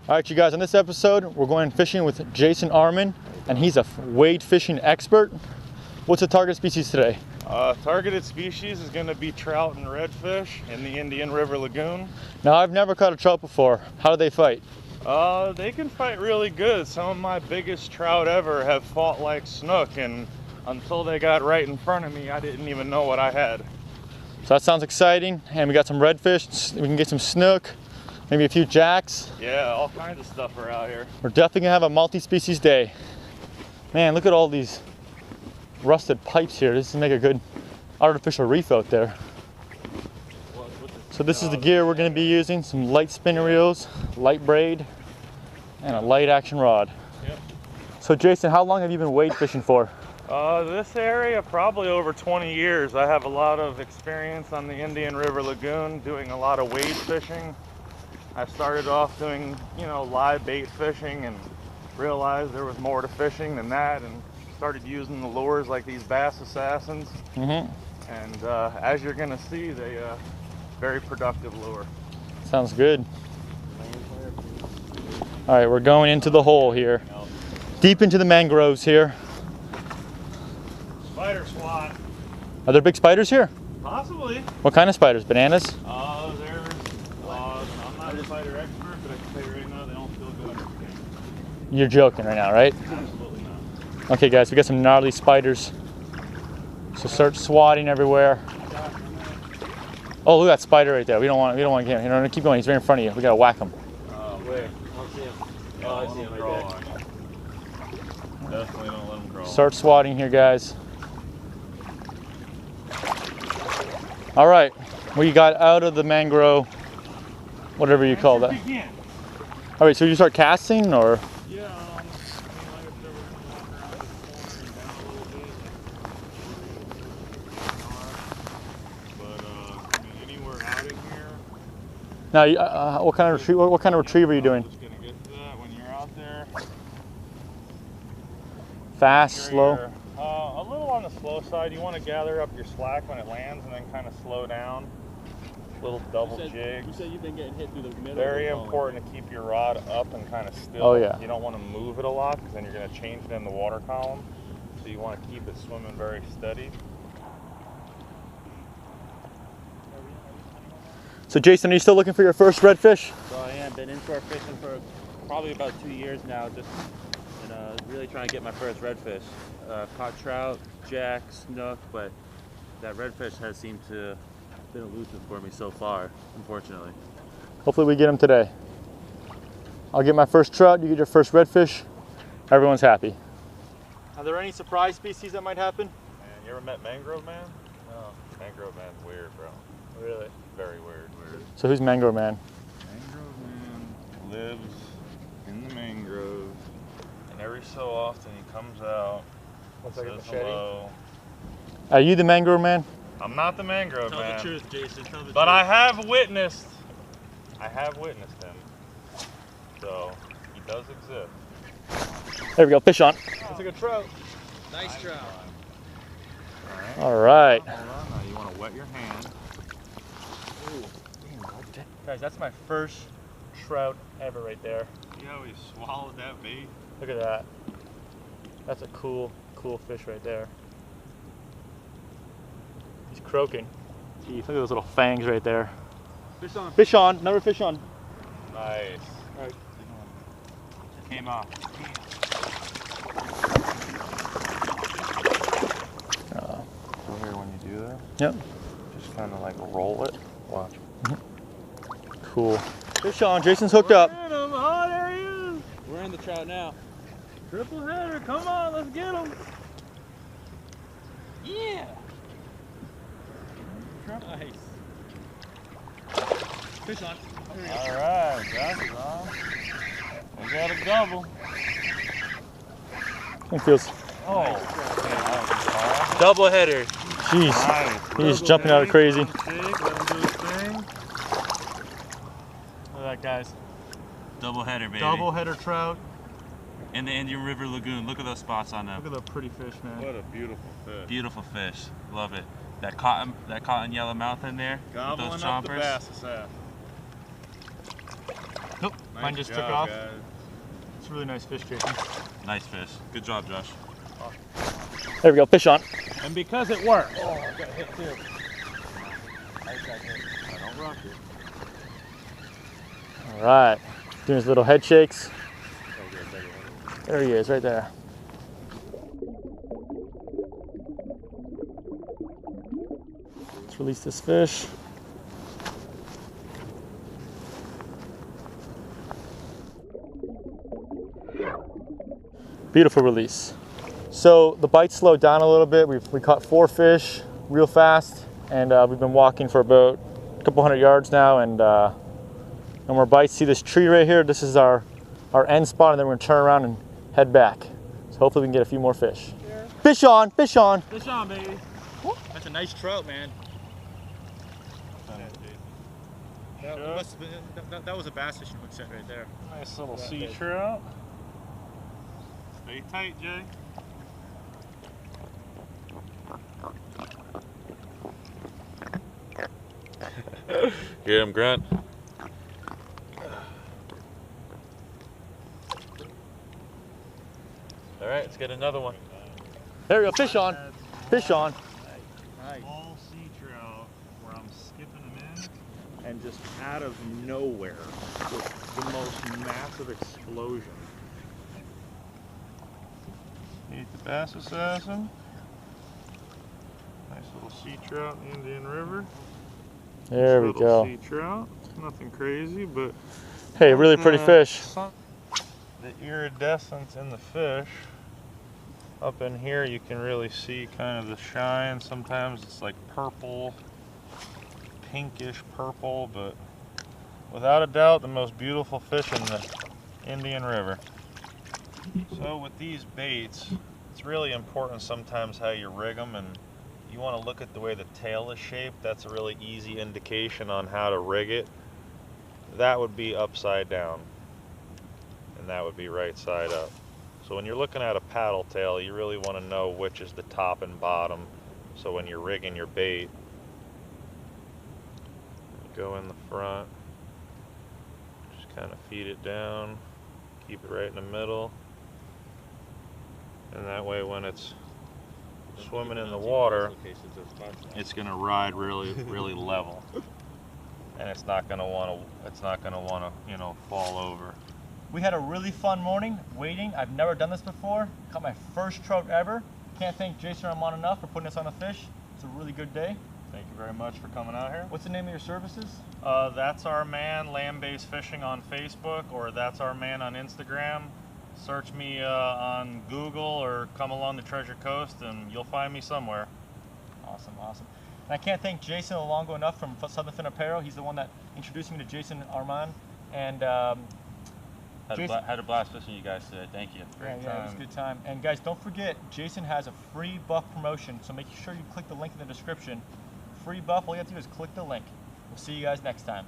All right, you guys, on this episode, we're going fishing with Jayson Arman, and he's a wade fishing expert. What's the target species today? Targeted species is going to be trout and redfish in the Indian River Lagoon. Now, I've never caught a trout before. How do they fight? They can fight really good. Some of my biggest trout ever have fought like snook, and until they got right in front of me, I didn't even know what I had. So that sounds exciting, and we got some redfish, we can get some snook, maybe a few jacks. Yeah, all kinds of stuff are out here. We're definitely gonna have a multi-species day. Man, look at all these rusted pipes here. This is make a good artificial reef out there. So this is the gear we're gonna be using, some light spinner reels, light braid, and a light action rod. Yep. So Jayson, how long have you been wade fishing for? This area, probably over 20 years. I have a lot of experience on the Indian River Lagoon, doing a lot of wade fishing. I started off doing, live bait fishing and realized there was more to fishing than that, and started using the lures like these Bass Assassins. And as you're gonna see, they very productive lure. Sounds good. All right, we're going into the hole here. Deep into the mangroves here. Spider swat. Are there big spiders here? Possibly. What kind of spiders? Bananas? I'm not a spider expert, but I can tell you right now, they don't feel good on your skin. You're joking right now, right? Absolutely not. Okay, guys, we got some gnarly spiders. So start swatting everywhere. Oh, look at that spider right there. We don't want to get him. Keep going. He's right in front of you. We gotta whack him. Where? I don't see him. Oh, I see him right there. Definitely don't let him crawl. Start swatting here, guys. All right, we got out of the mangrove, whatever you call that. All right, so you start casting, or? Yeah, like I said, we're gonna walk around this corner and down a little bit. But anywhere out of here. Now, what kind of retrieve are you doing? I'm just gonna get to that when you're out there. Fast, slow? A little on the slow side. You want to gather up your slack when it lands and then kind of slow down. Little double jigs. You said you've been getting hit through the middle. Very important to keep your rod up and kind of still. Oh yeah. You don't want to move it a lot because then you're going to change it in the water column. So you want to keep it swimming very steady. So Jayson, are you still looking for your first redfish? So I am. Been inshore fishing for probably about 2 years now. Just really trying to get my first redfish. Caught trout, jack, snook, but that redfish has seemed to been elusive for me so far, unfortunately. Hopefully we get him today. I'll get my first trout, you get your first redfish. Everyone's happy. Are there any surprise species that might happen? Man, you ever met Mangrove Man? No. Mangrove Man's weird, bro. Really? Very weird. So who's Mangrove Man? Mangrove Man lives in the mangrove, and every so often he comes out. Looks like a says machete. hello. Are you the Mangrove Man? I'm not the Mangrove Man. Tell the truth, Jayson. Tell the truth. But I have witnessed him. So he does exist. There we go, fish on. That's a good trout. Nice trout. All right. Hold on, now you want to wet your hand. Guys, that's my first trout ever right there. See how he swallowed that bait? Look at that. That's a cool fish right there. He's croaking. Jeez, look at those little fangs right there. Fish on. Fish on, another fish on. Nice. All right. Came off. So here when you do that, Yep. just kind of like roll it. Watch. Cool. Fish on, Jason's hooked up. Oh, there he is. We're in the trout now. Triple header, come on, let's get him. Yeah. Nice. Fish on. All right, Josh is on. We got a double. It feels. Oh, nice. Double header. Jeez. Nice. He's jumping out of crazy. Let him do his thing. Look at that, guys. Double header, baby. Double header trout. In the Indian River Lagoon. Look at those spots on them. Look at the pretty fish, man. What a beautiful fish. Beautiful fish. Love it. That cotton yellow mouth in there. Gobbling with those up the chompers. Bass Assassin. Nope, Nice mine just job, took off. guys. It's a really nice fish, Jason. Nice fish. Good job, Josh. There we go, fish on. And because it worked. Oh, I got hit too. I don't rush it. All right, doing his little head shakes. There he is, right there. Let's release this fish. Beautiful release. So the bite slowed down a little bit. We caught 4 fish real fast, and we've been walking for about a couple hundred yards now, and no more bites. See this tree right here? This is our end spot, and then we're gonna turn around and head back. So hopefully we can get a few more fish. Fish on, fish on. Fish on, baby. That's a nice trout, man. That was a bass fishing hook set right there. Nice little sea trout. Stay tight, Jay. Get him, Grant. All right, let's get another one. There we go, fish on, fish on. Nice. Small sea trout where I'm skipping them in, and just out of nowhere, just the most massive explosion. Eat the bass assassin. Nice little sea trout in the Indian River. There we go. Sea trout, nothing crazy, but Hey, really pretty fish. The iridescence in the fish. Up in here you can really see kind of the shine. Sometimes it's like purple, pinkish purple, but without a doubt the most beautiful fish in the Indian River. So with these baits, it's really important sometimes how you rig them, and you want to look at the way the tail is shaped. That's a really easy indication on how to rig it. That would be upside down, and that would be right side up. So when you're looking at a paddle tail, you really want to know which is the top and bottom. So when you're rigging your bait, you go in the front, just kind of feed it down, keep it right in the middle, and that way when it's swimming in the water, it's going to ride really level, and it's not going to want to you know, fall over. We had a really fun morning waiting. I've never done this before. Caught my first trout ever. Can't thank Jayson and Arman enough for putting us on a fish. It's a really good day. Thank you very much for coming out here. What's the name of your services? That's Arman Land-Based Fishing on Facebook, or That's Arman on Instagram. Search me on Google or come along the Treasure Coast and you'll find me somewhere. Awesome, awesome. And I can't thank Jayson Luongo enough from Southern Fin Apparel. He's the one that introduced me to Jayson and Arman. And Had a blast fishing you guys today. Thank you. yeah, it was a good time. And guys, don't forget, Jayson has a free buff promotion, so make sure you click the link in the description. Free buff, all you have to do is click the link. We'll see you guys next time.